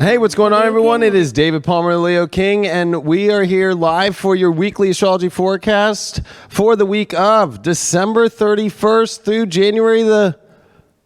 Hey, what's going on, everyone? It is David Palmer, Leo King, and we are here live for your weekly astrology forecast for the week of December 31st through January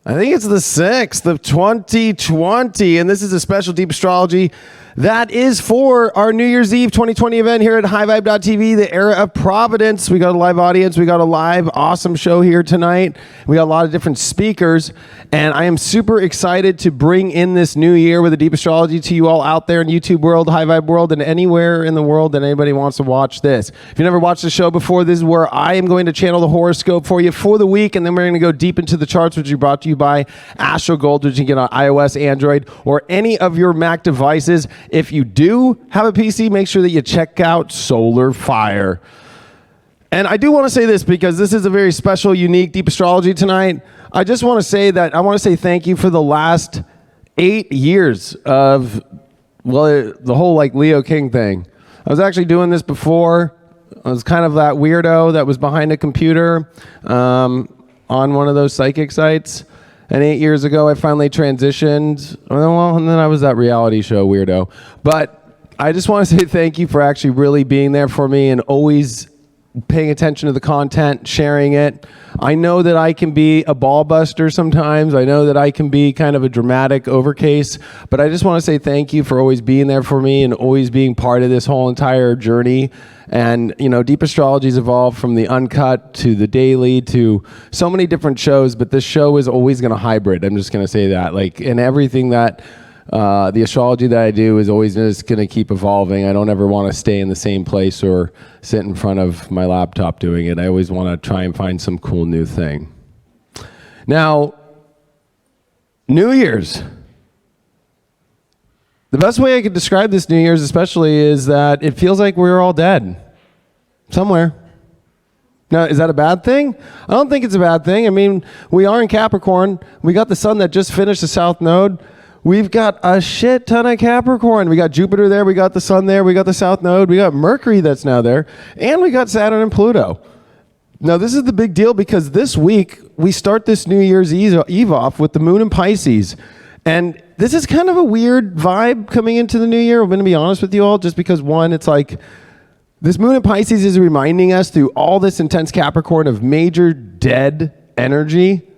I think it's the 6th of 2020, and this is a special deep astrology that is for our New Year's Eve 2020 event here at highvibe.tv, the era of Providence. We got a live audience. We got a live awesome show here tonight. We got a lot of different speakers, and I am super excited to bring in this new year with a deep astrology to you all out there in YouTube world, High Vibe world, and anywhere in the world that anybody wants to watch this. If you never watched the show before, this is where I am going to channel the horoscope for you for the week, and then we're going to go deep into the charts, which is brought to you by Astro Gold, which you can get on iOS, Android, or any of your Mac devices. If you do have a PC, make sure that you check out Solar Fire. And I do want to say this because this is a very special, unique, deep astrology tonight. I just want to say that I want to say thank you for the last 8 years of, well, the whole like Leo King thing. I was actually doing this before. I was kind of that weirdo that was behind a computer on one of those psychic sites. And 8 years ago, I finally transitioned. Well, and then I was that reality show weirdo. But I just want to say thank you for actually really being there for me and always paying attention to the content, sharing it. I know that I can be a ball buster sometimes. I know that I can be kind of a dramatic overcase. But I just want to say thank you for always being there for me and always being part of this whole entire journey. And, you know, Deep Astrology's evolved from the uncut to the daily to so many different shows, but this show is always going to hybrid. I'm just going to say that. Like, in everything that the astrology that I do is always just going to keep evolving. I don't ever want to stay in the same place or sit in front of my laptop doing it. I always want to try and find some cool new thing. Now, New Year's. The best way I could describe this New Year's especially is that it feels like we're all dead. Somewhere. Now, is that a bad thing? I don't think it's a bad thing. I mean, we are in Capricorn. We got the sun that just finished the south node. We've got a shit ton of Capricorn. We got Jupiter there. We got the sun there. We got the south node. We got Mercury that's now there. And we got Saturn and Pluto. Now, this is the big deal because this week, we start this New Year's Eve off with the moon in Pisces. And this is kind of a weird vibe coming into the new year. I'm going to be honest with you all, just because one, it's like this moon in Pisces is reminding us through all this intense Capricorn of major dead energy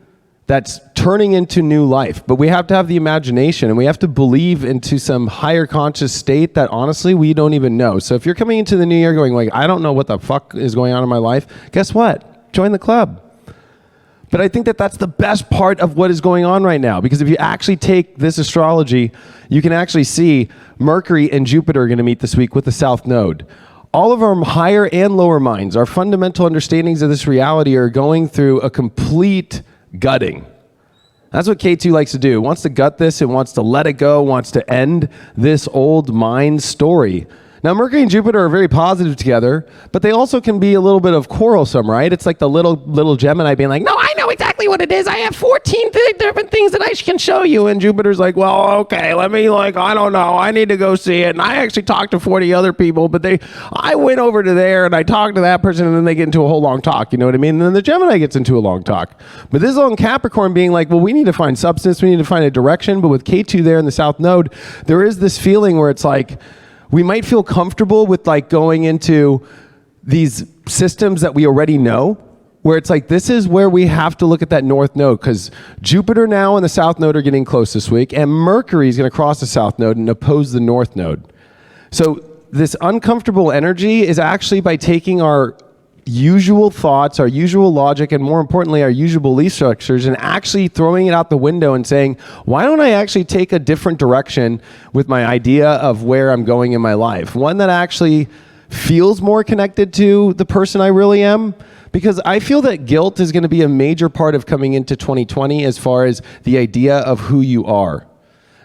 that's turning into new life. But we have to have the imagination and we have to believe into some higher conscious state that honestly we don't even know. So if you're coming into the new year going like, I don't know what the fuck is going on in my life, guess what? Join the club. But I think that that's the best part of what is going on right now, because if you actually take this astrology, you can actually see Mercury and Jupiter are going to meet this week with the South Node. All of our higher and lower minds, our fundamental understandings of this reality are going through a complete gutting. That's what K2 likes to do. It wants to gut this, it wants to let it go, wants to end this old mind story. Now, Mercury and Jupiter are very positive together, but they also can be a little bit of quarrelsome, right? It's like the little Gemini being like, no, I know exactly what it is. I have 14 different things that I can show you. And Jupiter's like, well, okay, let me I don't know. I need to go see it. And I actually talked to 40 other people, but I went over to there and I talked to that person and then they get into a whole long talk. You know what I mean? And then the Gemini gets into a long talk. But this is on Capricorn being like, well, we need to find substance. We need to find a direction. But with K2 there in the South Node, there is this feeling where it's like, we might feel comfortable with like going into these systems that we already know, where it's like, this is where we have to look at that North Node, because Jupiter now and the South Node are getting close this week, and Mercury is going to cross the South Node and oppose the North Node. So this uncomfortable energy is actually by taking our usual thoughts, our usual logic, and more importantly, our usual belief structures, and actually throwing it out the window and saying, why don't I actually take a different direction with my idea of where I'm going in my life? One that actually feels more connected to the person I really am. Because I feel that guilt is going to be a major part of coming into 2020 as far as the idea of who you are.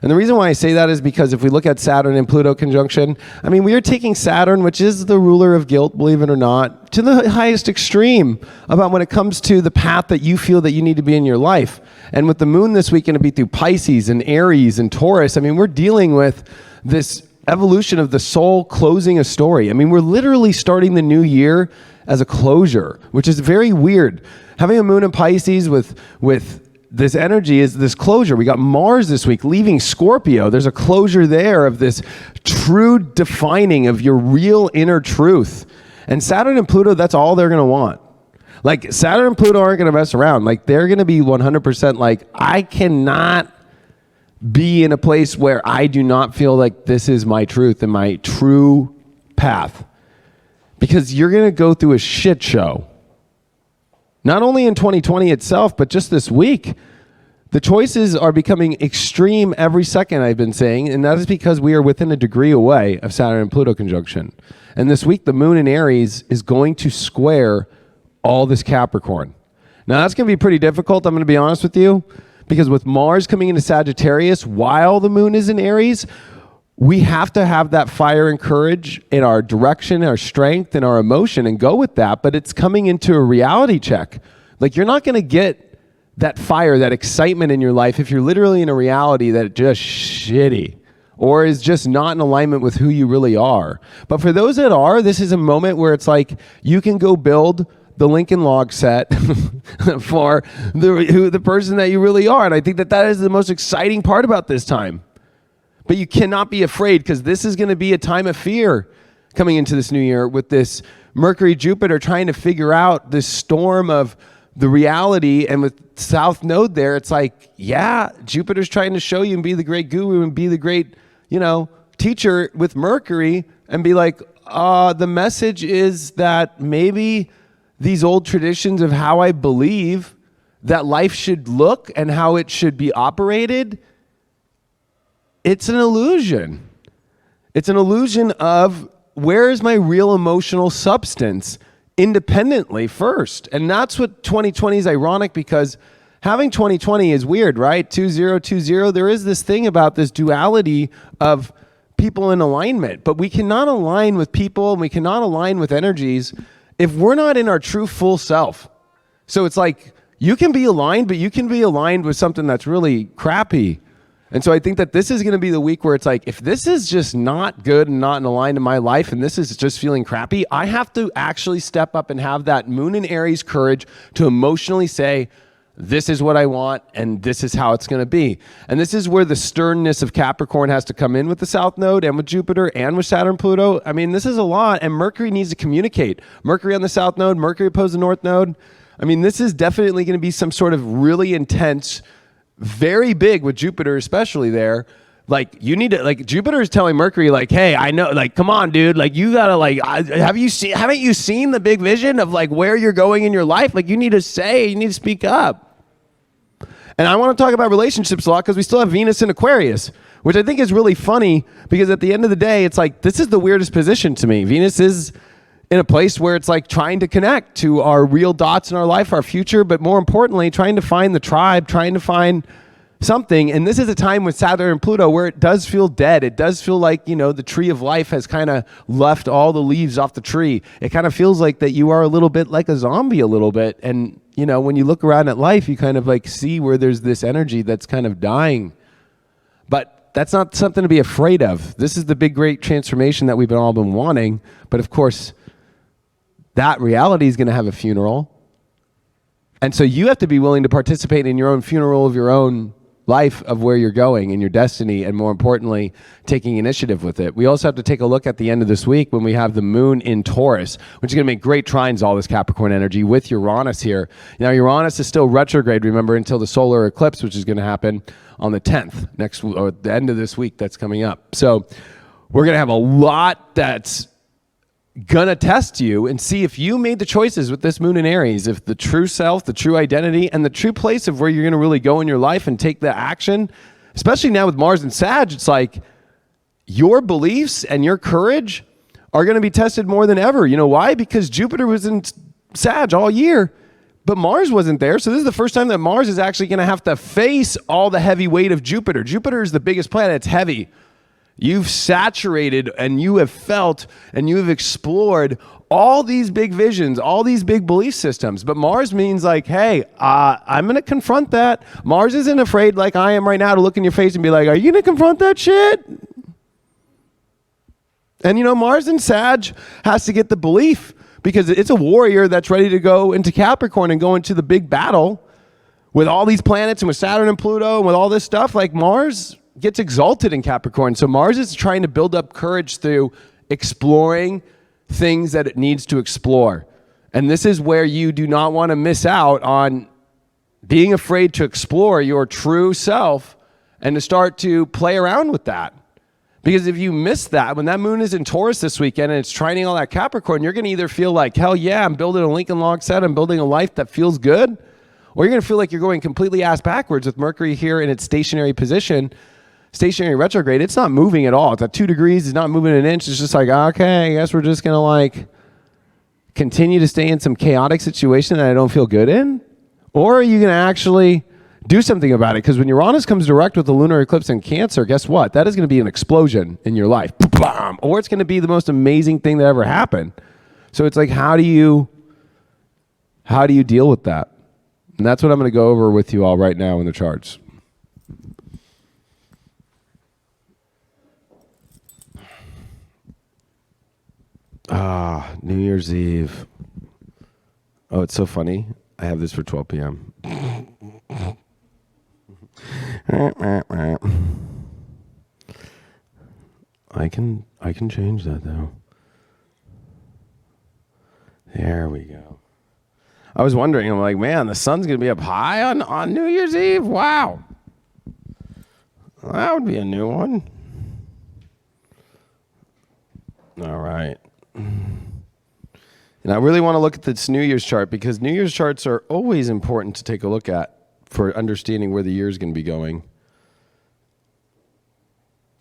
And the reason why I say that is because if we look at Saturn and Pluto conjunction, I mean, we are taking Saturn, which is the ruler of guilt, believe it or not, to the highest extreme about when it comes to the path that you feel that you need to be in your life. And with the moon this week going to be through Pisces and Aries and Taurus, I mean, we're dealing with this evolution of the soul closing a story. I mean, we're literally starting the new year as a closure, which is very weird. Having a moon in Pisces with this energy is this closure. We got Mars this week leaving Scorpio. There's a closure there of this true defining of your real inner truth. And Saturn and Pluto, that's all they're going to want. Like Saturn and Pluto aren't going to mess around. Like they're going to be 100% like, I cannot be in a place where I do not feel like this is my truth and my true path. Because you're going to go through a shit show. Not only in 2020 itself, but just this week. The choices are becoming extreme every second, I've been saying, and that is because we are within a degree away of Saturn and Pluto conjunction. And this week, the moon in Aries is going to square all this Capricorn. Now, that's going to be pretty difficult, I'm going to be honest with you, because with Mars coming into Sagittarius while the moon is in Aries, we have to have that fire and courage in our direction, our strength, and our emotion and go with that. But it's coming into a reality check. Like you're not going to get that fire, that excitement in your life if you're literally in a reality that just shitty or is just not in alignment with who you really are. But for those that are, this is a moment where it's like you can go build the Lincoln log set for the person that you really are. And I think that is the most exciting part about this time. But you cannot be afraid because this is going to be a time of fear coming into this new year with this Mercury, Jupiter trying to figure out this storm of the reality. And with South Node there, it's like, yeah, Jupiter's trying to show you and be the great guru and be the great, teacher with Mercury and be like, the message is that maybe these old traditions of how I believe that life should look and how it should be operated, it's an illusion. It's an illusion of where is my real emotional substance independently first. And that's what 2020 is ironic because having 2020 is weird, right? 2020, there is this thing about this duality of people in alignment, but we cannot align with people and we cannot align with energies if we're not in our true full self. So it's like you can be aligned, but you can be aligned with something that's really crappy. And so I think that this is going to be the week where it's like, if this is just not good and not in aligned in my life, and this is just feeling crappy, I have to actually step up and have that moon in Aries courage to emotionally say, this is what I want, and this is how it's going to be. And this is where the sternness of Capricorn has to come in with the South Node and with Jupiter and with Saturn, Pluto. I mean, this is a lot, and Mercury needs to communicate. Mercury on the South Node, Mercury opposed the North Node. I mean, this is definitely going to be some sort of really intense, very big with Jupiter, especially there. Like you need to, like Jupiter is telling Mercury, like, hey, I know, like, come on, dude, like you gotta, like, haven't you seen the big vision of like where you're going in your life? Like you need to speak up. And I want to talk about relationships a lot because we still have Venus in Aquarius, which I think is really funny because at the end of the day, it's like, this is the weirdest position to me. Venus is in a place where it's like trying to connect to our real dots in our life, our future, but more importantly, trying to find the tribe, trying to find something. And this is a time with Saturn and Pluto where it does feel dead. It does feel like, the tree of life has kind of left all the leaves off the tree. It kind of feels like that you are a little bit like a zombie a little bit. And, when you look around at life, you kind of like see where there's this energy that's kind of dying. But that's not something to be afraid of. This is the big, great transformation that we've all been wanting. But of course, that reality is going to have a funeral. And so you have to be willing to participate in your own funeral of your own life of where you're going and your destiny, and more importantly, taking initiative with it. We also have to take a look at the end of this week when we have the moon in Taurus, which is going to make great trines, all this Capricorn energy with Uranus here. Now, Uranus is still retrograde, remember, until the solar eclipse, which is going to happen on the 10th, or the end of this week that's coming up. So we're going to have a lot that's gonna test you and see if you made the choices with this moon in Aries, if the true self, the true identity, and the true place of where you're gonna really go in your life and take the action, especially now with Mars and Sag, it's like your beliefs and your courage are gonna be tested more than ever. You know why? Because Jupiter was in Sag all year, but Mars wasn't there. So this is the first time that Mars is actually gonna have to face all the heavy weight of Jupiter. Jupiter is the biggest planet, it's heavy. You've saturated and you have felt and you have explored all these big visions, all these big belief systems. But Mars means like, hey, I'm going to confront that. Mars isn't afraid like I am right now to look in your face and be like, are you going to confront that shit? And Mars and Sag has to get the belief because it's a warrior that's ready to go into Capricorn and go into the big battle with all these planets and with Saturn and Pluto and with all this stuff, like Mars gets exalted in Capricorn. So Mars is trying to build up courage through exploring things that it needs to explore. And this is where you do not want to miss out on being afraid to explore your true self and to start to play around with that. Because if you miss that, when that moon is in Taurus this weekend and it's trining all that Capricorn, you're going to either feel like, hell yeah, I'm building a Lincoln log set, I'm building a life that feels good, or you're going to feel like you're going completely ass backwards with Mercury here in its stationary position, stationary retrograde. It's not moving at all. It's at 2 degrees. It's not moving an inch. It's just like, okay, I guess we're just going to like continue to stay in some chaotic situation that I don't feel good in. Or are you going to actually do something about it? Because when Uranus comes direct with the lunar eclipse in Cancer, guess what? That is going to be an explosion in your life. Or it's going to be the most amazing thing that ever happened. So it's like, how do you deal with that? And that's what I'm going to go over with you all right now in the charts. New Year's Eve. Oh, it's so funny. I have this for 12 p.m. I can change that though. There we go. I was wondering, I'm like, man, the sun's gonna be up high on New Year's Eve? Wow. Well, that would be a new one. All right. And I really want to look at this New Year's chart because New Year's charts are always important to take a look at for understanding where the year is going to be going.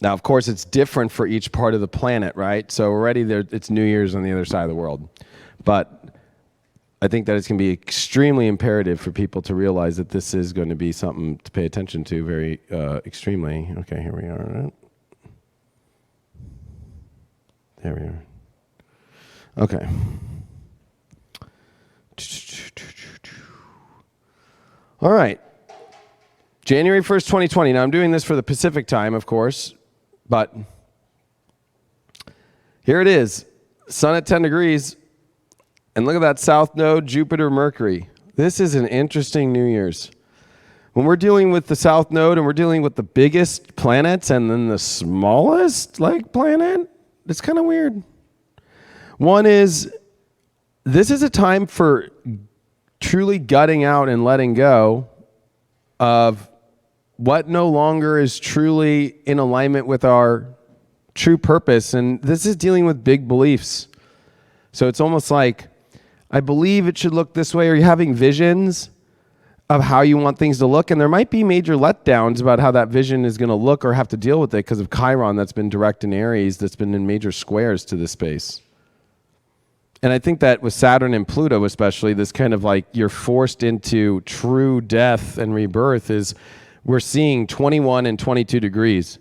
Now, of course, it's different for each part of the planet, right? So already it's New Year's on the other side of the world. But I think that it's going to be extremely imperative for people to realize that this is going to be something to pay attention to very extremely. Okay, here we are. There we are. Okay. All right. January 1st, 2020. Now, I'm doing this for the Pacific time, of course, but here it is. Sun at 10 degrees. And look at that south node, Jupiter, Mercury. This is an interesting New Year's. When we're dealing with the south node and we're dealing with the biggest planets and then the smallest planet, it's kind of weird. One is, this is a time for truly gutting out and letting go of what no longer is truly in alignment with our true purpose. And this is dealing with big beliefs. So it's almost like, I believe it should look this way, or you're having visions of how you want things to look. And there might be major letdowns about how that vision is going to look or have to deal with it because of Chiron that's been direct in Aries, that's been in major squares to this space. And I think that with Saturn and Pluto especially, this kind of like you're forced into true death and rebirth is we're seeing 21 and 22 degrees.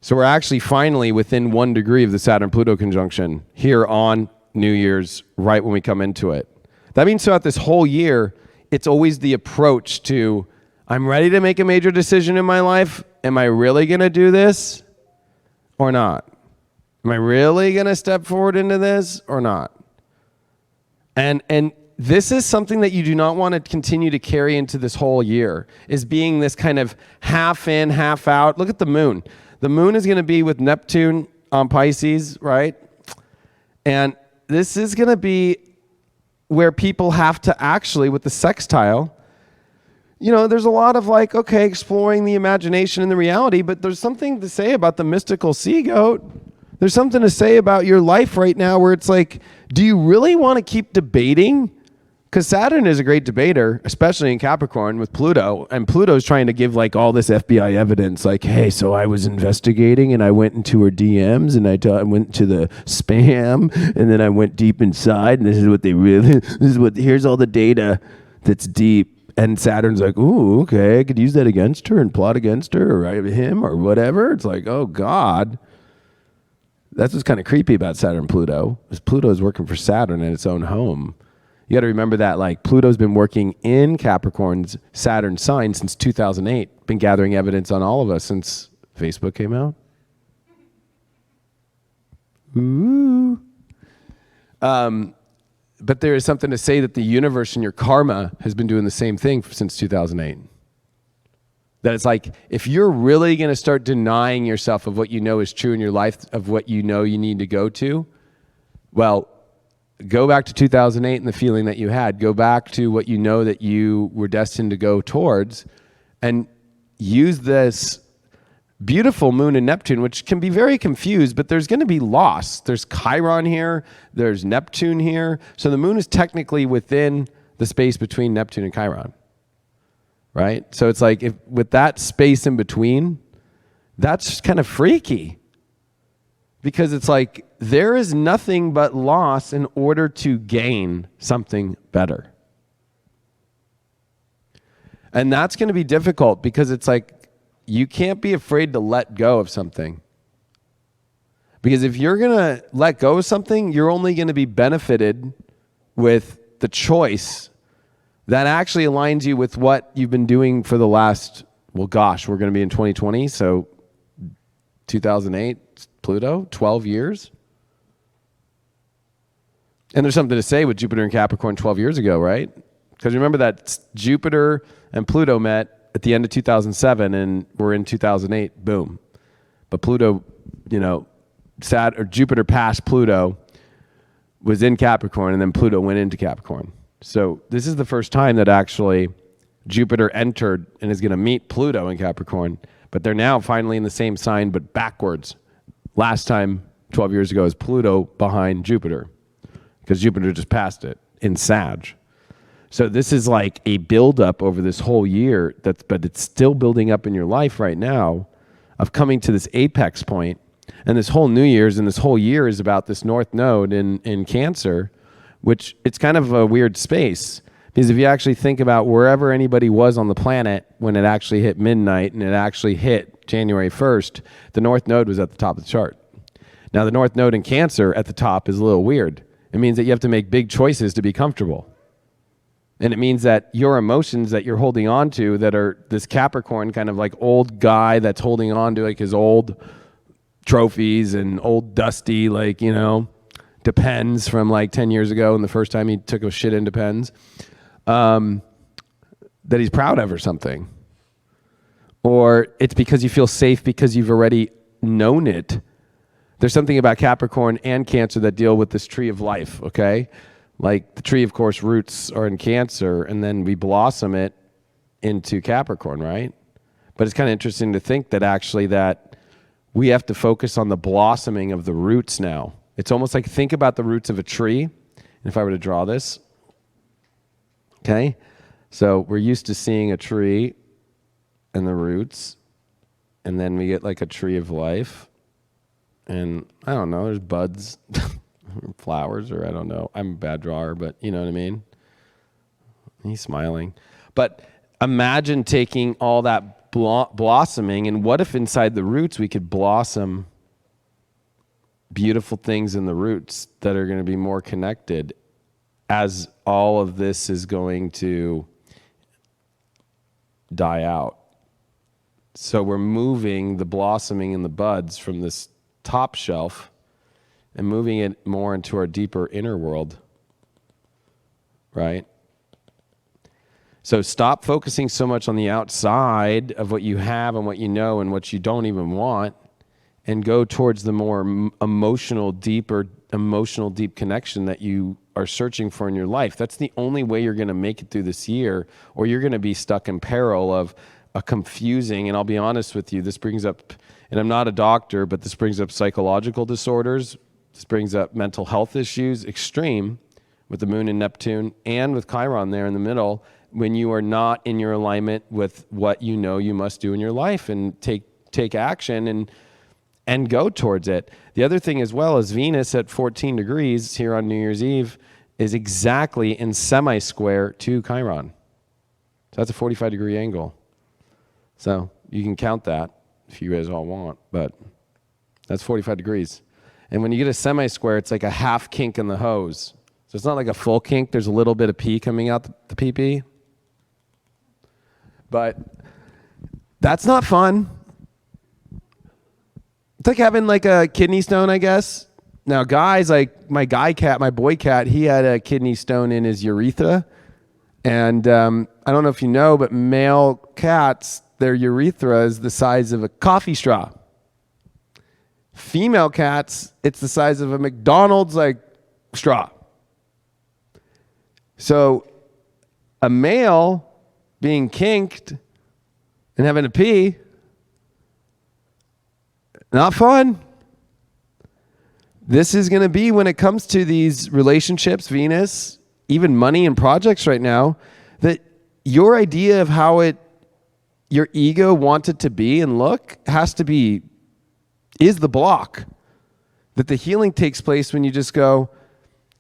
So we're actually finally within 1 degree of the Saturn-Pluto conjunction here on New Year's, right when we come into it. That means throughout this whole year, it's always the approach to, I'm ready to make a major decision in my life. Am I really going to do this or not? Am I really going to step forward into this or not? And this is something that you do not want to continue to carry into this whole year, is being this kind of half in, half out. Look at the moon. The moon is going to be with Neptune on Pisces, right? And this is going to be where people have to actually, with the sextile, you know, there's a lot of like, okay, exploring the imagination and the reality, but there's something to say about the mystical sea goat. There's something to say about your life right now where it's like, do you really want to keep debating? Because Saturn is a great debater, especially in Capricorn with Pluto. And Pluto's trying to give like all this FBI evidence. Like, hey, so I was investigating and I went into her DMs and I went to the spam and then I went deep inside and this is what here's all the data that's deep. And Saturn's like, ooh, okay, I could use that against her and plot against her or him or whatever. It's like, oh, God. That's what's kind of creepy about Saturn-Pluto, is Pluto is working for Saturn in its own home. You got to remember that, like, Pluto's been working in Capricorn's Saturn sign since 2008, been gathering evidence on all of us since Facebook came out. Ooh. But there is something to say that the universe and your karma has been doing the same thing since 2008. That it's like, if you're really going to start denying yourself of what you know is true in your life, of what you know you need to go to, well, go back to 2008 and the feeling that you had. Go back to what you know that you were destined to go towards, and use this beautiful moon and Neptune, which can be very confused, but there's going to be loss. There's Chiron here, there's Neptune here. So the moon is technically within the space between Neptune and Chiron, right? So it's like, if with that space in between, that's kind of freaky, because it's like there is nothing but loss in order to gain something better. And that's going to be difficult, because it's like, you can't be afraid to let go of something. Because if you're going to let go of something, you're only going to be benefited with the choice that actually aligns you with what you've been doing for the last, well, gosh, we're going to be in 2020. So 2008, Pluto, 12 years. And there's something to say with Jupiter and Capricorn 12 years ago, right? Because remember that Jupiter and Pluto met at the end of 2007, and we're in 2008, boom. But Pluto, Jupiter passed Pluto, was in Capricorn, and then Pluto went into Capricorn. So this is the first time that actually Jupiter entered and is going to meet Pluto in Capricorn, but they're now finally in the same sign, but backwards. Last time, 12 years ago, is Pluto behind Jupiter, because Jupiter just passed it in Sag. So this is like a buildup over this whole year, but it's still building up in your life right now, of coming to this apex point. And this whole New Year's and this whole year is about this North Node in Cancer, which it's kind of a weird space. Because if you actually think about wherever anybody was on the planet when it actually hit midnight and it actually hit January 1st, the North Node was at the top of the chart. Now the North Node in Cancer at the top is a little weird. It means that you have to make big choices to be comfortable. And it means that your emotions that you're holding on to, that are this Capricorn kind of like old guy that's holding on to like his old trophies and old dusty, Depends from like 10 years ago and the first time he took a shit in Depends, that he's proud of or something. Or it's because you feel safe because you've already known it. There's something about Capricorn and Cancer that deal with this tree of life, okay? Like the tree, of course, roots are in Cancer, and then we blossom it into Capricorn, right? But it's kind of interesting to think that actually that we have to focus on the blossoming of the roots now. It's almost like, think about the roots of a tree. And if I were to draw this, okay? So we're used to seeing a tree and the roots, and then we get like a tree of life. And I don't know, there's buds. Flowers, or I don't know. I'm a bad drawer, but you know what I mean? He's smiling. But imagine taking all that blossoming, and what if inside the roots we could blossom beautiful things in the roots that are going to be more connected as all of this is going to die out. So we're moving the blossoming and the buds from this top shelf and moving it more into our deeper inner world, right? So stop focusing so much on the outside of what you have and what you know and what you don't even want, and go towards the more emotional, deep connection that you are searching for in your life. That's the only way you're going to make it through this year, or you're going to be stuck in peril of a confusing, and I'll be honest with you, this brings up, and I'm not a doctor, but this brings up psychological disorders. This brings up mental health issues, extreme, with the moon and Neptune, and with Chiron there in the middle, when you are not in your alignment with what you know you must do in your life, and take action and go towards it. The other thing as well is Venus at 14 degrees here on New Year's Eve is exactly in semi-square to Chiron. So that's a 45-degree angle. So you can count that if you guys all want, but that's 45 degrees. And when you get a semi-square, it's like a half kink in the hose. So it's not like a full kink. There's a little bit of pee coming out the pee-pee. But that's not fun. It's like having like a kidney stone, I guess. Now, guys, like my boy cat, he had a kidney stone in his urethra. And I don't know if you know, but male cats, their urethra is the size of a coffee straw. Female cats, it's the size of a McDonald's like straw. So a male being kinked and having to pee, not fun. This is going to be, when it comes to these relationships, Venus, even money and projects right now, that your idea of how your ego wants it to be and look is the block. That the healing takes place when you just go,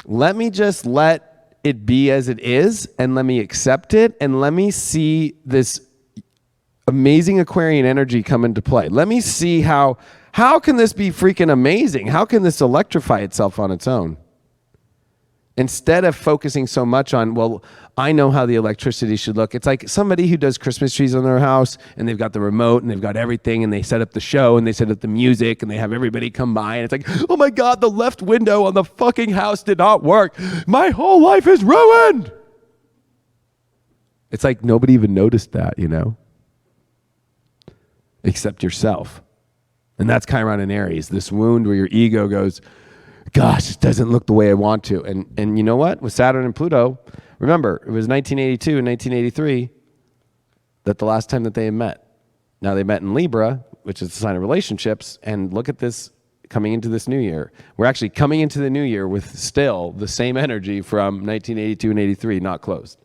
let me just let it be as it is, and let me accept it, and let me see this amazing Aquarian energy come into play. Let me see how can this be freaking amazing? How can this electrify itself on its own? Instead of focusing so much on, well, I know how the electricity should look. It's like somebody who does Christmas trees on their house, and they've got the remote, and they've got everything, and they set up the show, and they set up the music, and they have everybody come by, and it's like, oh my God, the left window on the fucking house did not work. My whole life is ruined. It's like nobody even noticed that, except yourself. And that's Chiron in Aries, this wound where your ego goes, gosh, it doesn't look the way I want to. And you know what? With Saturn and Pluto, remember, it was 1982 and 1983 that the last time that they met. Now they met in Libra, which is the sign of relationships, and look at this coming into this new year. We're actually coming into the new year with still the same energy from 1982 and 83, not closed.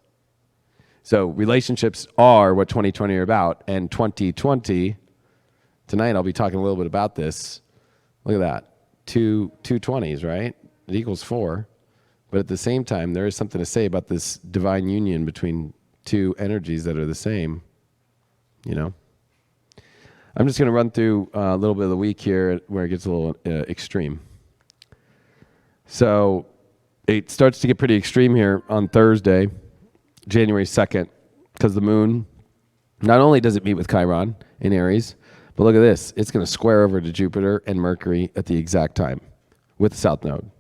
So relationships are what 2020 are about, and 2020, tonight I'll be talking a little bit about this. Look at that. Two 20s, right? It equals 4. But at the same time, there is something to say about this divine union between two energies that are the same, I'm just going to run through a little bit of the week here where it gets a little extreme. So it starts to get pretty extreme here on Thursday, January 2nd, because the moon, not only does it meet with Chiron in Aries, but look at this. It's going to square over to Jupiter and Mercury at the exact time with the South Node.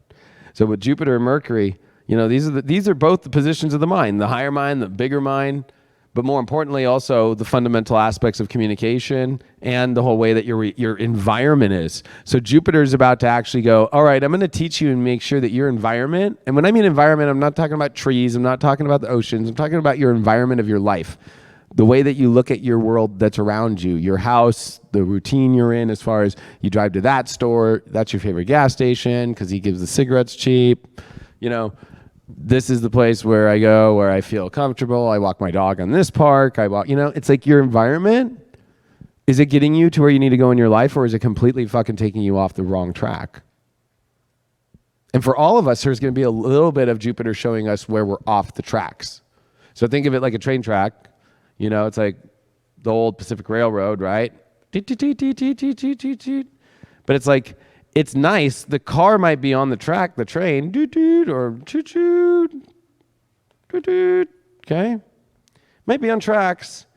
So with Jupiter and Mercury, these are both the positions of the mind, the higher mind, the bigger mind, but more importantly also the fundamental aspects of communication and the whole way that your environment is. So Jupiter is about to actually go, all right, I'm going to teach you and make sure that your environment, and when I mean environment, I'm not talking about trees, I'm not talking about the oceans, I'm talking about your environment of your life. The way that you look at your world that's around you, your house, the routine you're in, as far as you drive to that store, that's your favorite gas station because he gives the cigarettes cheap. This is the place where I go, where I feel comfortable. I walk my dog on this park. It's like your environment. Is it getting you to where you need to go in your life, or is it completely fucking taking you off the wrong track? And for all of us, there's going to be a little bit of Jupiter showing us where we're off the tracks. So think of it like a train track. It's like the old Pacific Railroad, right? But it's like, it's nice. The car might be on the track, the train, or okay? Might be on tracks,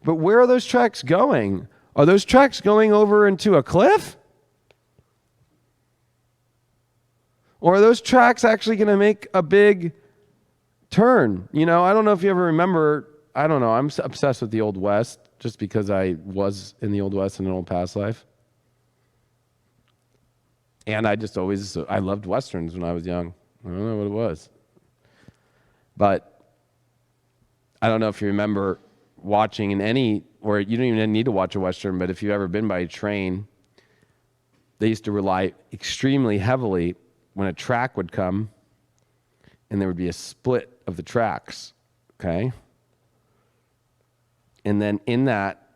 but where are those tracks going? Are those tracks going over into a cliff? Or are those tracks actually going to make a big turn? I don't know if you ever remember, I don't know, I'm obsessed with the Old West just because I was in the Old West in an old past life. And I loved Westerns when I was young. I don't know what it was. But I don't know if you remember watching or you don't even need to watch a Western, but if you've ever been by a train, they used to rely extremely heavily when a track would come and there would be a split of the tracks, okay? And then in that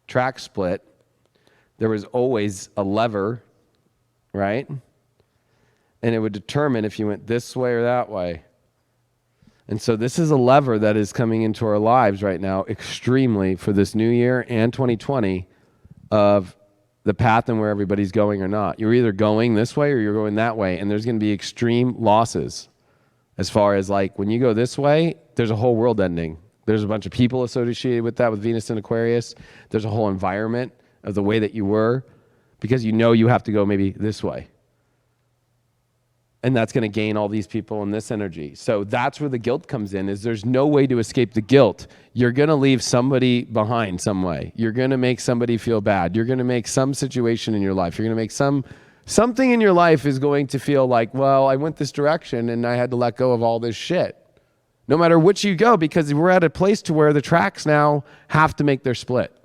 track split, there was always a lever, right? And it would determine if you went this way or that way. And so this is a lever that is coming into our lives right now extremely for this new year and 2020 of the path and where everybody's going or not. You're either going this way or you're going that way, and there's going to be extreme losses as far as like when you go this way, there's a whole world ending. There's a bunch of people associated with that with Venus and Aquarius. There's a whole environment of the way that you were because you have to go maybe this way. And that's going to gain all these people in this energy. So that's where the guilt comes in, is there's no way to escape the guilt. You're going to leave somebody behind some way. You're going to make somebody feel bad. You're going to make some situation in your life. You're going to make something in your life is going to feel like, well, I went this direction and I had to let go of all this shit. No matter which you go, because we're at a place to where the tracks now have to make their split.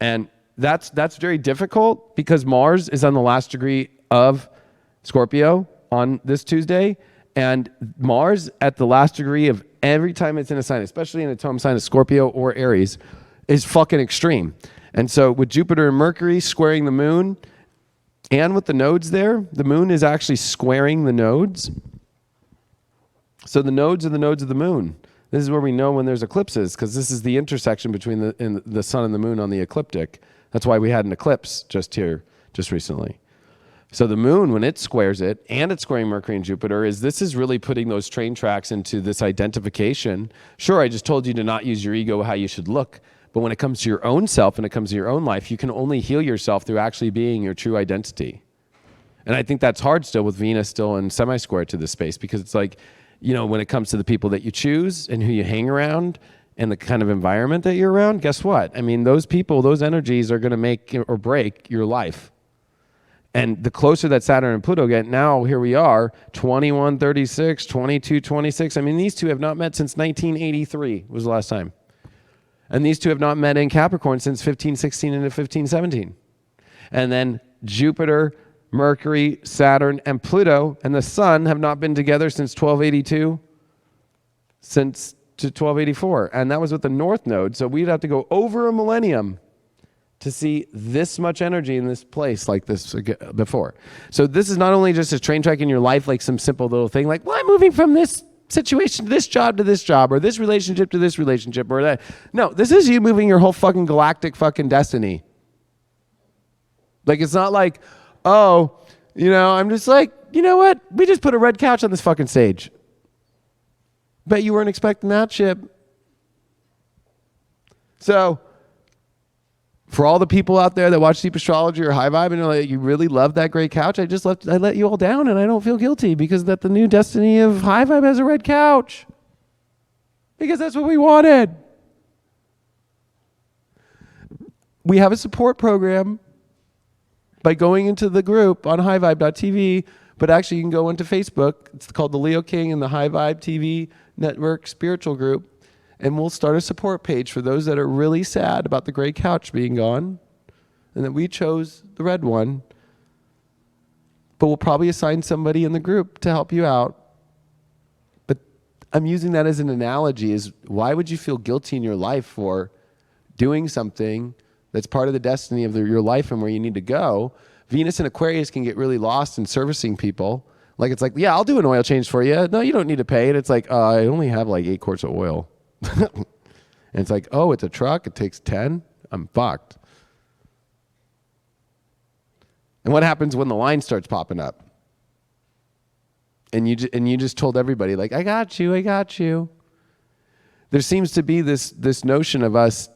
And that's very difficult because Mars is on the last degree of Scorpio on this Tuesday, and Mars at the last degree of every time it's in a sign, especially in a home sign of Scorpio or Aries, is fucking extreme. And so with Jupiter and Mercury squaring the moon, and with the nodes there, the moon is actually squaring the nodes. So the nodes are the nodes of the moon. This is where we know when there's eclipses, because this is the intersection between the sun and the moon on the ecliptic. That's why we had an eclipse just recently. So the moon, when it squares it, and it's squaring Mercury and Jupiter, this is really putting those train tracks into this identification. Sure, I just told you to not use your ego how you should look, but when it comes to your own self and it comes to your own life, you can only heal yourself through actually being your true identity. And I think that's hard still with Venus still in semi-square to this space, because it's like, when it comes to the people that you choose and who you hang around and the kind of environment that you're around, guess what? I mean, those people, those energies are going to make or break your life. And the closer that Saturn and Pluto get, now here we are, 2136, 2226. I mean, these two have not met since 1983 was the last time. And these two have not met in Capricorn since 1516 into 1517. And then Jupiter, Mercury, Saturn, and Pluto, and the Sun have not been together since 1282, since to 1284. And that was with the North Node. So we'd have to go over a millennium to see this much energy in this place like this before. So this is not only just a train track in your life, like some simple little thing, like, well, I'm moving from this situation to this job, or this relationship to this relationship, or that. No, this is you moving your whole fucking galactic fucking destiny. Like, it's not like, oh, I'm just like, you know what? We just put a red couch on this fucking stage. Bet you weren't expecting that shit. So, for all the people out there that watch Deep Astrology or High Vibe and you're like, you really love that great couch, I let you all down, and I don't feel guilty because that the new destiny of High Vibe has a red couch. Because that's what we wanted. We have a support program by going into the group on highvibe.tv, but actually you can go into Facebook. It's called the Leo King and the High Vibe TV Network Spiritual Group. And we'll start a support page for those that are really sad about the gray couch being gone and that we chose the red one. But we'll probably assign somebody in the group to help you out. But I'm using that as an analogy, is why would you feel guilty in your life for doing something that's part of the destiny of your life and where you need to go? Venus and Aquarius can get really lost in servicing people. Like, it's like, yeah, I'll do an oil change for you. No, you don't need to pay it. It's like, I only have like 8 quarts of oil. And it's like, oh, it's a truck. It takes 10. I'm fucked. And what happens when the line starts popping up? And you just told everybody, like, I got you. There seems to be this notion of us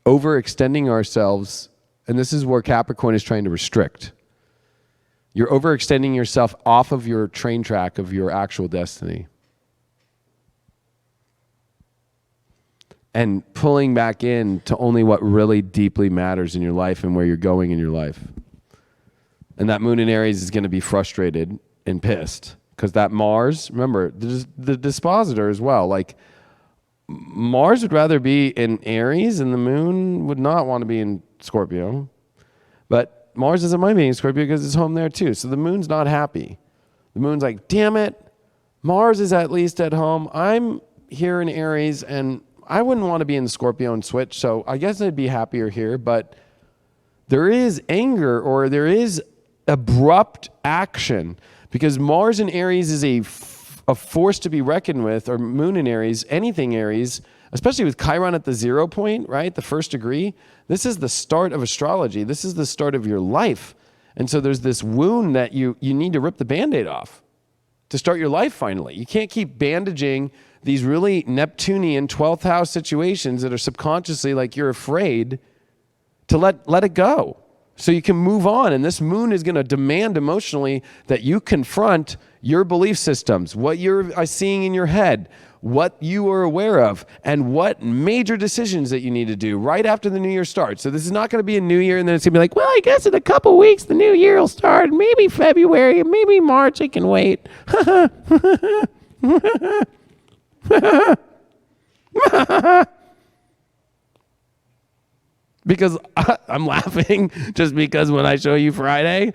overextending ourselves, and this is where Capricorn is trying to restrict. You're overextending yourself off of your train track of your actual destiny. And pulling back in to only what really deeply matters in your life and where you're going in your life. And that moon in Aries is going to be frustrated and pissed. Because that Mars, remember, the dispositor as well. Like, Mars would rather be in Aries and the moon would not want to be in Scorpio. But Mars doesn't mind being in Scorpio because it's home there too. So the moon's not happy. The moon's like, damn it, Mars is at least at home. I'm here in Aries and I wouldn't want to be in Scorpio and switch, so I guess I'd be happier here. But there is anger, or there is abrupt action, because Mars in Aries is a force to be reckoned with, or moon in Aries, anything Aries, especially with Chiron at the 0 point, right? The 1st degree. This is the start of astrology. This is the start of your life. And so there's this wound that you need to rip the Band-Aid off to start your life finally. You can't keep bandaging these really Neptunian 12th house situations that are subconsciously like you're afraid to let it go. so you can move on. And this moon is going to demand emotionally that you confront your belief systems, what you're seeing in your head, what you are aware of, and what major decisions that you need to do right after the new year starts. So this is not going to be a new year and then it's going to be like, well, I guess in a couple weeks the new year will start. Maybe February, maybe March, I can wait. Because I'm laughing just because when I show you Friday,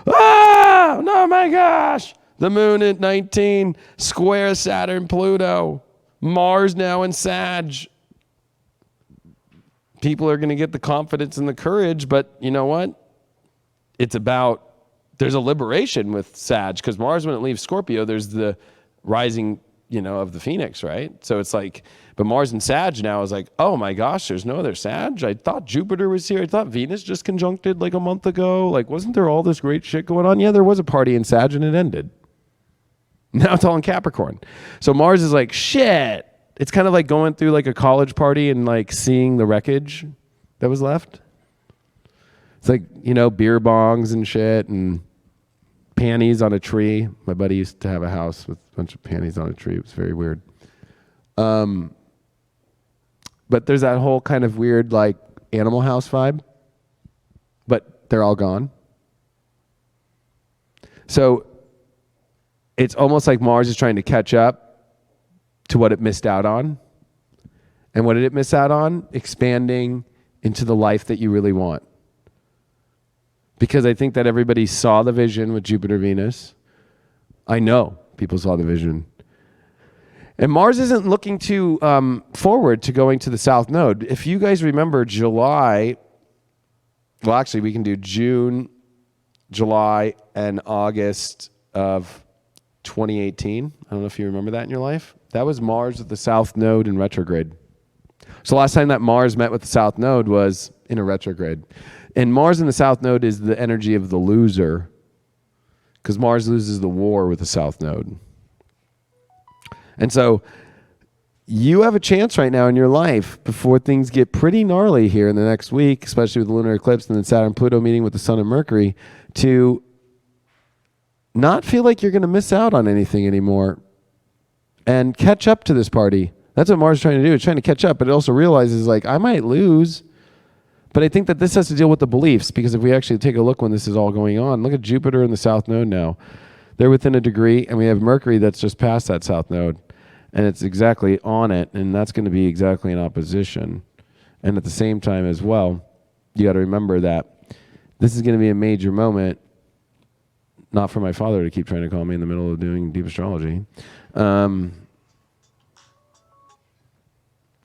oh my gosh, the moon at 19, square Saturn-Pluto, Mars now in Sag. People are going to get the confidence and the courage, but you know what? There's a liberation with Sag, because Mars, when it leaves Scorpio, there's the rising, of the Phoenix, right? So it's like, but Mars and Sag now is like, oh my gosh, there's no other Sag. I thought Jupiter was here. I thought Venus just conjuncted like a month ago. Like, wasn't there all this great shit going on? Yeah, there was a party in Sag and it ended. Now it's all in Capricorn. So Mars is like, shit. It's kind of like going through like a college party and like seeing the wreckage that was left. It's like, beer bongs and shit and panties on a tree. My buddy used to have a house with a bunch of panties on a tree. It was very weird. But there's that whole kind of weird like Animal House vibe, but they're all gone. So it's almost like Mars is trying to catch up to what it missed out on. And what did it miss out on? Expanding into the life that you really want. Because I think that everybody saw the vision with Jupiter, Venus. I know people saw the vision. And Mars isn't looking too forward to going to the South Node. If you guys remember July, well, actually we can do June, July, and August of 2018. I don't know if you remember that in your life. That was Mars with the South Node in retrograde. So last time that Mars met with the South Node was in a retrograde. And Mars in the South Node is the energy of the loser, because Mars loses the war with the South Node. And so you have a chance right now in your life before things get pretty gnarly here in the next week, especially with the lunar eclipse and then Saturn-Pluto meeting with the Sun and Mercury, to not feel like you're going to miss out on anything anymore and catch up to this party. That's what Mars is trying to do. It's trying to catch up, but it also realizes like, I might lose. But I think that this has to deal with the beliefs, because if we actually take a look when this is all going on, look at Jupiter in the South Node now. They're within a degree, and we have Mercury that's just past that South Node, and it's exactly on it, and that's going to be exactly in opposition. And at the same time as well, you got to remember that this is going to be a major moment, not for my father to keep trying to call me in the middle of doing deep astrology.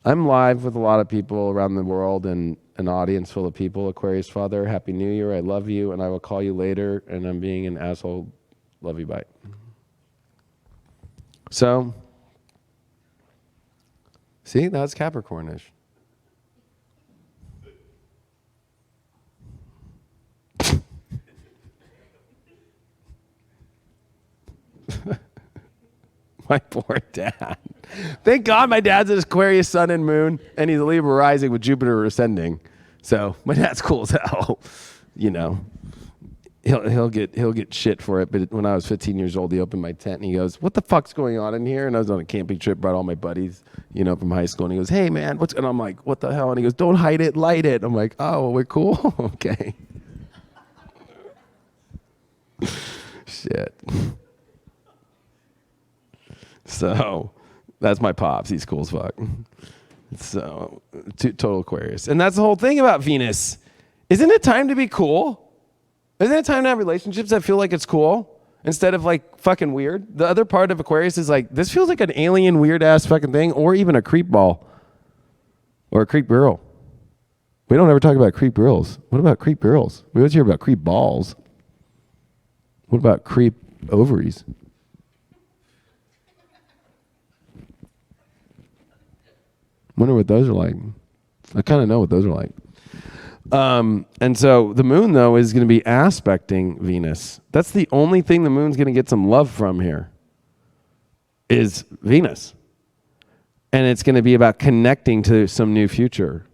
I'm live with a lot of people around the world and an audience full of people. Aquarius Father, Happy New Year. I love you, and I will call you later, and I'm being an asshole. Love you, bye. So, see, that's Capricornish. My poor dad. Thank God my dad's an Aquarius sun and moon, and he's a Libra rising with Jupiter ascending. So my dad's cool as hell. He'll get shit for it. But when I was 15 years old, he opened my tent and he goes, "What the fuck's going on in here?" And I was on a camping trip, brought all my buddies, from high school, and he goes, "Hey man, what's?" And I'm like, "What the hell?" And he goes, "Don't hide it, light it." I'm like, "Oh, we're cool, okay." Shit. So that's my pops. He's cool as fuck. So total Aquarius. And that's the whole thing about Venus. Isn't it time to be cool? Isn't it time to have relationships that feel like it's cool instead of like fucking weird? The other part of Aquarius is like, this feels like an alien weird ass fucking thing, or even a creep ball or a creep girl. We don't ever talk about creep girls. What about creep girls? We always hear about creep balls. What about creep ovaries? Wonder what those are like. I kind of know what those are like. And so the moon, though, is going to be aspecting Venus. That's the only thing the moon's going to get some love from here is Venus. And it's going to be about connecting to some new future.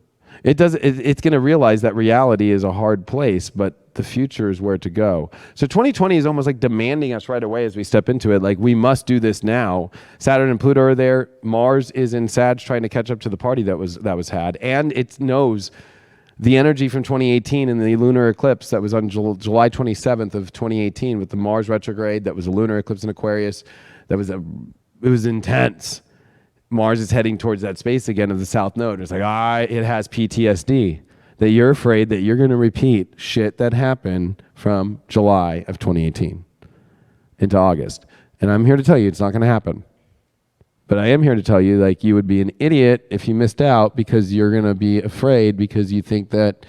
It's going to realize that reality is a hard place, but the future is where to go. So 2020 is almost like demanding us right away as we step into it. Like, we must do this now. Saturn and Pluto are there. Mars is in Sag trying to catch up to the party that was had. And it knows the energy from 2018 and the lunar eclipse that was on July 27th of 2018 with the Mars retrograde. That was a lunar eclipse in Aquarius. It was intense. Mars is heading towards that space again of the South Node. It's like, it has PTSD, that you're afraid that you're going to repeat shit that happened from July of 2018 into August. And I'm here to tell you it's not going to happen. But I am here to tell you, like, you would be an idiot if you missed out because you're going to be afraid because you think that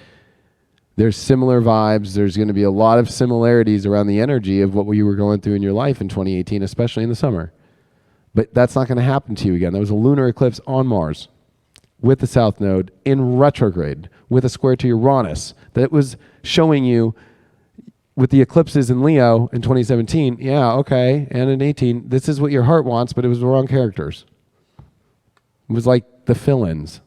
there's similar vibes. There's going to be a lot of similarities around the energy of what you were going through in your life in 2018, especially in the summer. But that's not going to happen to you again. That was a lunar eclipse on Mars with the South Node in retrograde with a square to Uranus that was showing you with the eclipses in Leo in 2017. Yeah, okay. And in 18, this is what your heart wants, but it was the wrong characters. It was like the fill-ins.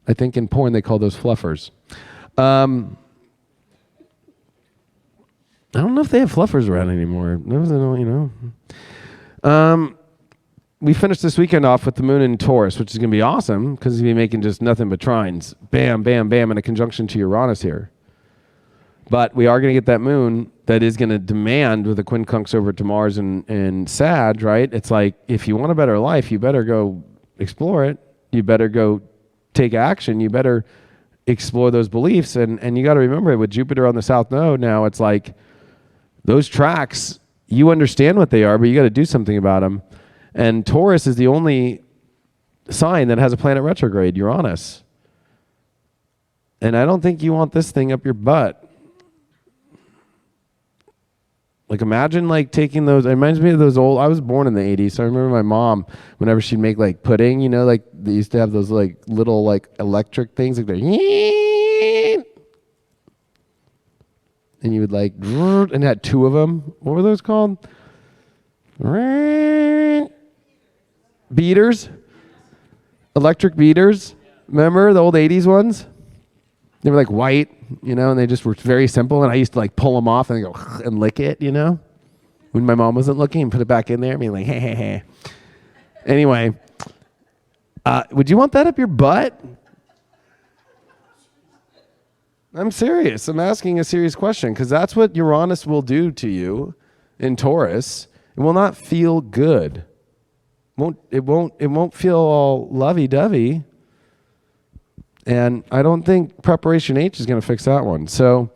I think in porn they call those fluffers. I don't know if they have fluffers around anymore. We finished this weekend off with the moon in Taurus, which is going to be awesome because he's going to be making just nothing but trines. Bam, bam, bam, in a conjunction to Uranus here. But we are going to get that moon that is going to demand with the quincunx over to Mars and Sag, right? It's like, if you want a better life, you better go explore it. You better go take action. You better explore those beliefs. And you got to remember, with Jupiter on the South Node now, it's like, those tracks, you understand what they are, but you got to do something about them. And Taurus is the only sign that has a planet retrograde, Uranus. And I don't think you want this thing up your butt. Like, imagine like taking those, it reminds me of those old, I was born in the 80s, so I remember my mom, whenever she'd make like pudding, like they used to have those like little like electric things, like they're and you would like, and had two of them. What were those called? Beaters. Electric beaters. Remember the old 80s ones? They were like white, and they just were very simple. And I used to like pull them off and go and lick it, when my mom wasn't looking, and put it back in there and be like, hey, hey, hey. Anyway, would you want that up your butt? I'm serious. I'm asking a serious question because that's what Uranus will do to you in Taurus. It will not feel good. It won't feel all lovey-dovey. And I don't think preparation H is going to fix that one. So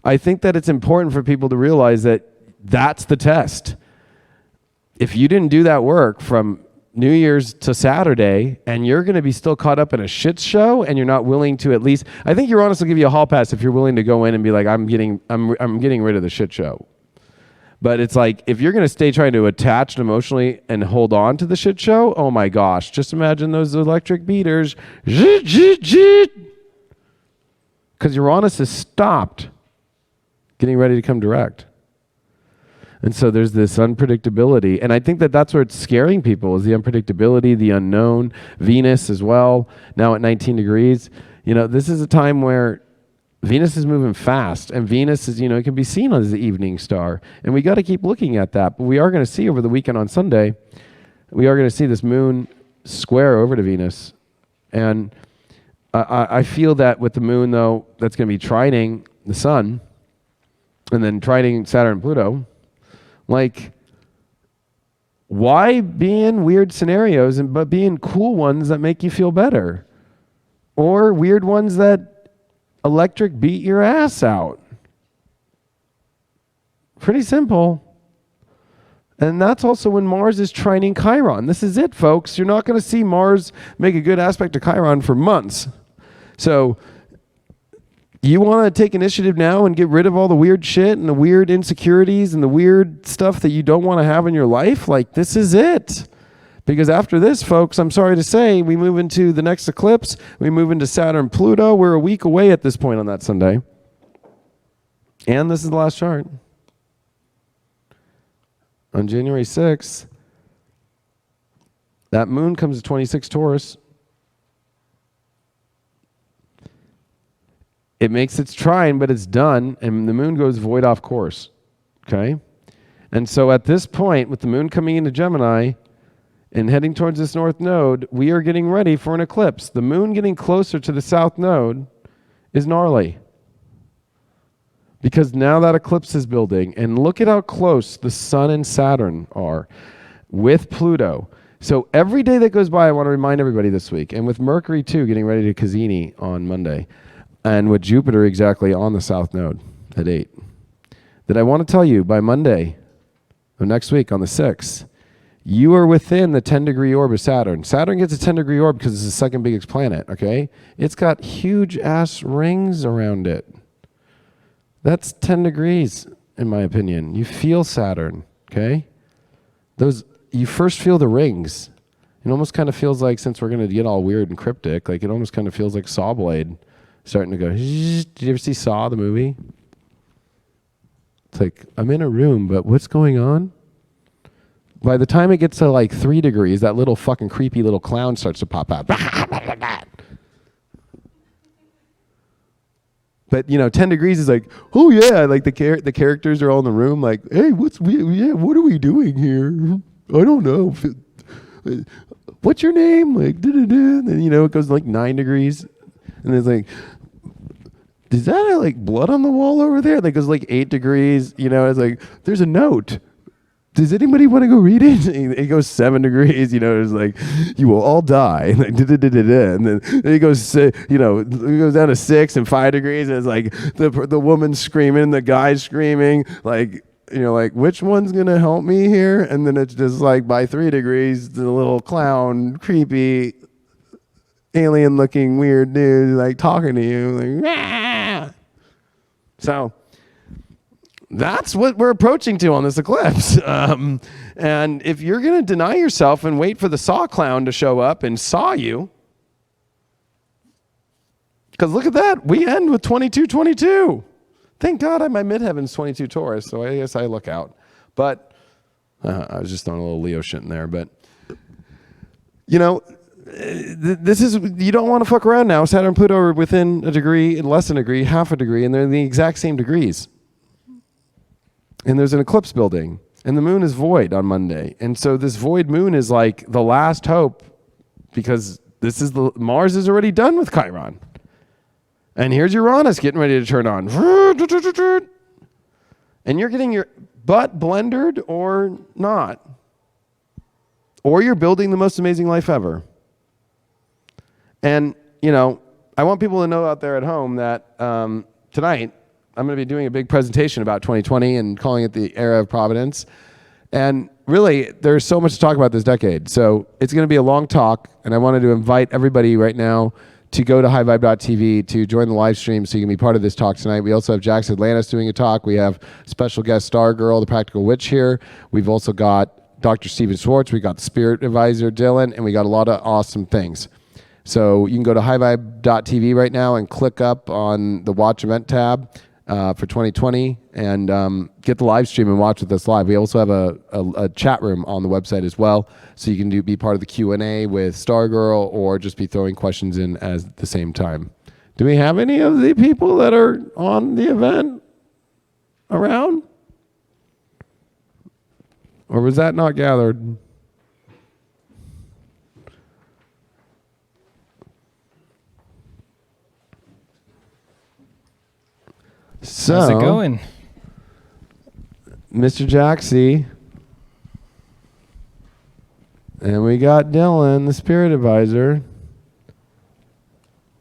I think that it's important for people to realize that that's the test. If you didn't do that work from New Year's to Saturday, and you're going to be still caught up in a shit show, and you're not willing to at least, I think Uranus will give you a hall pass if you're willing to go in and be like, I'm getting rid of the shit show. But it's like, if you're going to stay trying to attach emotionally and hold on to the shit show, oh my gosh, just imagine those electric beaters. Because Uranus has stopped getting ready to come direct. And so there's this unpredictability. And I think that that's where it's scaring people, is the unpredictability, the unknown. Venus as well, now at 19 degrees. This is a time where Venus is moving fast. And Venus is, it can be seen as the evening star. And we got to keep looking at that. But we are going to see over the weekend on Sunday, we are going to see this moon square over to Venus. And I feel that with the moon, though, that's going to be trining the sun. And then trining Saturn and Pluto. Like, why be in weird scenarios but be in cool ones that make you feel better? Or weird ones that electric beat your ass out? Pretty simple. And that's also when Mars is trining Chiron. This is it, folks. You're not going to see Mars make a good aspect to Chiron for months. So you want to take initiative now and get rid of all the weird shit and the weird insecurities and the weird stuff that you don't want to have in your life? Like, this is it. Because after this, folks, I'm sorry to say, we move into the next eclipse. We move into Saturn-Pluto. We're a week away at this point on that Sunday. And this is the last chart. On January 6th, that moon comes to 26 Taurus. it makes its trine, but it's done, and the moon goes void off course. Okay? And so at this point, with the moon coming into Gemini and heading towards this north node, we are getting ready for an eclipse. The moon getting closer to the south node is gnarly. Because now that eclipse is building, and look at how close the Sun and Saturn are with Pluto. So every day that goes by, I want to remind everybody this week, and with Mercury too, getting ready to Cassini on Monday, and with Jupiter exactly on the south node at 8, that I want to tell you by Monday of next week on the 6th, you are within the 10-degree orb of Saturn. Saturn gets a 10-degree orb because it's the second biggest planet, okay? It's got huge-ass rings around it. That's 10 degrees, in my opinion. You feel Saturn, okay? You first feel the rings. It almost kind of feels like, since we're going to get all weird and cryptic, like it almost kind of feels like Saw Blade starting to go. Did you ever see Saw, the movie? It's like, I'm in a room, but what's going on? By the time it gets to like 3 degrees, that little fucking creepy little clown starts to pop out. But 10 degrees is like, oh yeah, like the characters are all in the room, like, hey, what are we doing here? I don't know. What's your name? Like, and then it goes like 9 degrees, and it's like, is that like blood on the wall over there? Like, it goes like 8 degrees. It's like, there's a note. Does anybody want to go read it? It goes 7 degrees, it's like, you will all die. Like, and then it goes, it goes down to 6 and 5 degrees, and it's like the woman's screaming, the guy's screaming, like, like, which one's going to help me here? And then it's just like, by 3 degrees, the little clown, creepy, alien-looking weird dude, like, talking to you, like, ah! So that's what we're approaching to on this eclipse. And if you're going to deny yourself and wait for the saw clown to show up and saw you, because look at that, we end with 2222. Thank God my midheaven's 22 Taurus, so I guess I look out. But I was just throwing a little Leo shit in there. But, this is, you don't want to fuck around now. Saturn and Pluto are within a degree, less than a degree, half a degree, and they're in the exact same degrees. And there's an eclipse building, and the moon is void on Monday. And so this void moon is like the last hope, because Mars is already done with Chiron. And here's Uranus getting ready to turn on. And you're getting your butt blendered or not. Or you're building the most amazing life ever. And, I want people to know out there at home that tonight, I'm going to be doing a big presentation about 2020 and calling it the era of Providence. And really, there's so much to talk about this decade. So it's going to be a long talk, and I wanted to invite everybody right now to go to highvibe.tv to join the live stream so you can be part of this talk tonight. We also have Jax Atlantis doing a talk. We have special guest Stargirl, the Practical Witch here. We've also got Dr. Steven Schwartz. We got the Spirit Advisor, Dylan, and we got a lot of awesome things. So you can go to highvibe.tv right now and click up on the Watch Event tab for 2020 and get the live stream and watch with us live. We also have a chat room on the website as well, so you can be part of the Q&A with Stargirl or just be throwing questions in at the same time. Do we have any of the people that are on the event around? Or was that not gathered? So, how's it going? Mr. Jaxie. And we got Dylan, the Spirit Advisor.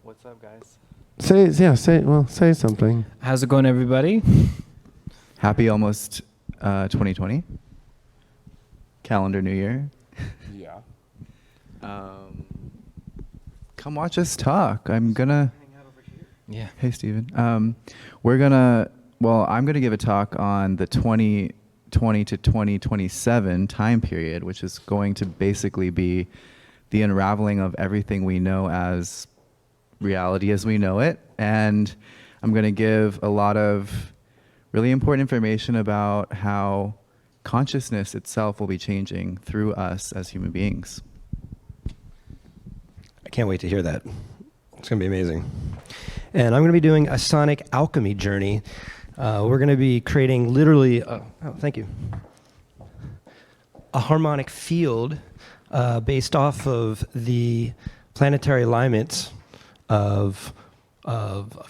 What's up, guys? Say something. How's it going, everybody? Happy almost 2020. Calendar New Year. Yeah. Come watch us talk. I'm gonna. Yeah. Hey, Steven. I'm gonna give a talk on the 2020 to 2027 time period, which is going to basically be the unraveling of everything we know as reality as we know it. And I'm gonna give a lot of really important information about how consciousness itself will be changing through us as human beings. I can't wait to hear that. It's going to be amazing. and I'm going to be doing a sonic alchemy journey. We're going to be creating literally, thank you, a harmonic field based off of the planetary alignments of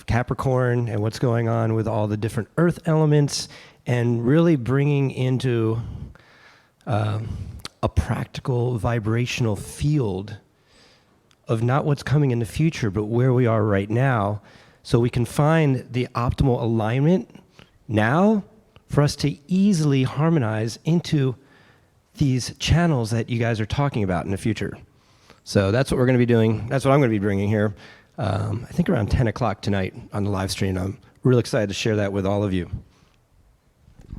Capricorn and what's going on with all the different earth elements, and really bringing into a practical vibrational field of not what's coming in the future, but where we are right now, so we can find the optimal alignment now for us to easily harmonize into these channels that you guys are talking about in the future. So that's what we're going to be doing. That's what I'm going to be bringing here. I think around 10 o'clock tonight on the live stream. I'm really excited to share that with all of you.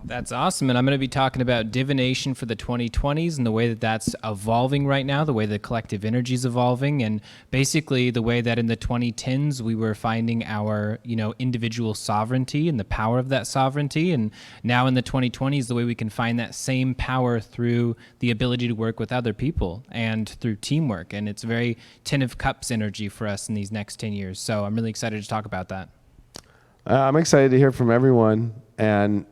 That's awesome. And I'm going to be talking about divination for the 2020s and the way that that's evolving right now, the way the collective energy is evolving, and basically the way that in the 2010s we were finding our, individual sovereignty and the power of that sovereignty. And now in the 2020s, the way we can find that same power through the ability to work with other people and through teamwork. And it's very 10 of Cups energy for us in these next 10 years. So I'm really excited to talk about that. I'm excited to hear from everyone. And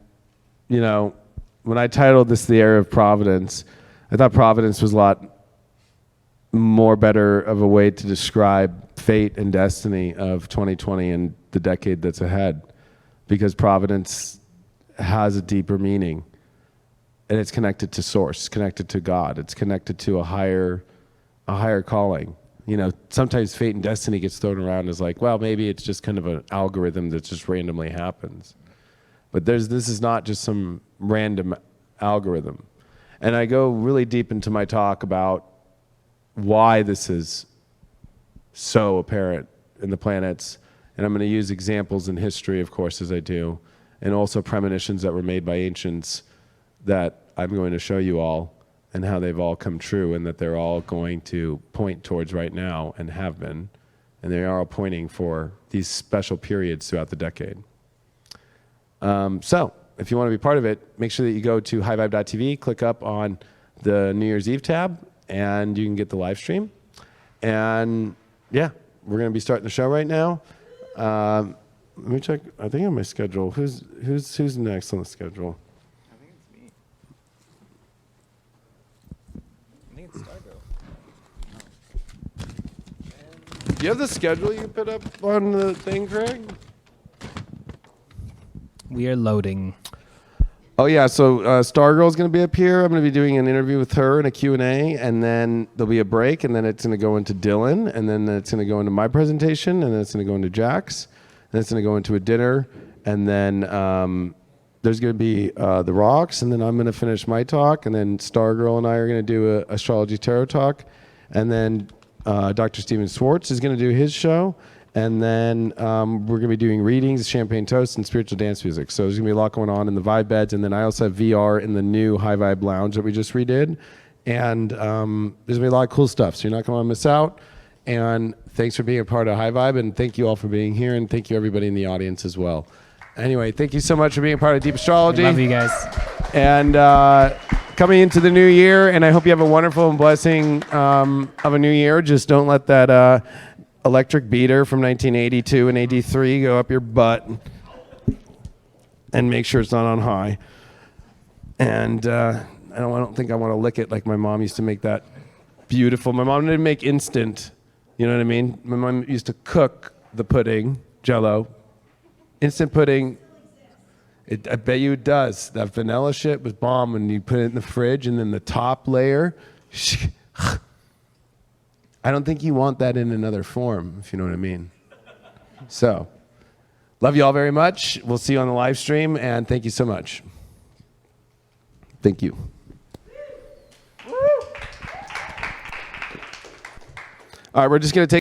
when I titled this The Era of Providence, I thought Providence was a lot more better of a way to describe fate and destiny of 2020 and the decade that's ahead, because Providence has a deeper meaning, and it's connected to source, connected to God. It's connected to a higher calling. Sometimes fate and destiny gets thrown around as like, well, maybe it's just kind of an algorithm that just randomly happens. But this is not just some random algorithm. And I go really deep into my talk about why this is so apparent in the planets. And I'm going to use examples in history, of course, as I do, and also premonitions that were made by ancients that I'm going to show you all, and how they've all come true, and that they're all going to point towards right now and have been. And they are all pointing for these special periods throughout the decade. So if you want to be part of it, make sure that you go to highvibe.tv, click up on the New Year's Eve tab, and you can get the live stream. And yeah, we're going to be starting the show right now. Let me check. I think on my schedule. Who's next on the schedule? I think it's me. I think it's Stargirl. Do you have the schedule you put up on the thing, Craig? We are loading. Oh, yeah. So Stargirl is going to be up here. I'm going to be doing an interview with her and a Q&A, and then there'll be a break, and then it's going to go into Dylan, and then it's going to go into my presentation, and then it's going to go into Jack's, and then it's going to go into a dinner, and then there's going to be The Rocks, and then I'm going to finish my talk, and then Stargirl and I are going to do a Astrology Tarot talk, and then Dr. Steven Swartz is going to do his show. And then we're going to be doing readings, champagne toasts, and spiritual dance music. So there's going to be a lot going on in the Vibe beds. And then I also have VR in the new High Vibe Lounge that we just redid. And there's going to be a lot of cool stuff. So you're not going to want to miss out. And thanks for being a part of High Vibe. And thank you all for being here. And thank you, everybody in the audience as well. Anyway, thank you so much for being a part of Deep Astrology. Love you guys. And coming into the new year. And I hope you have a wonderful and blessing of a new year. Just don't let that... electric beater from 1982 and 83 go up your butt, and make sure it's not on high. And I don't think I want to lick it like my mom used to make that beautiful. My mom didn't make instant, you know what I mean? My mom used to cook the pudding, Jell-O. Instant pudding, I bet you it does. That vanilla shit was bomb when you put it in the fridge, and then the top layer, I don't think you want that in another form, if you know what I mean. So, love you all very much. We'll see you on the live stream, and thank you so much. Thank you. All right, we're just going to take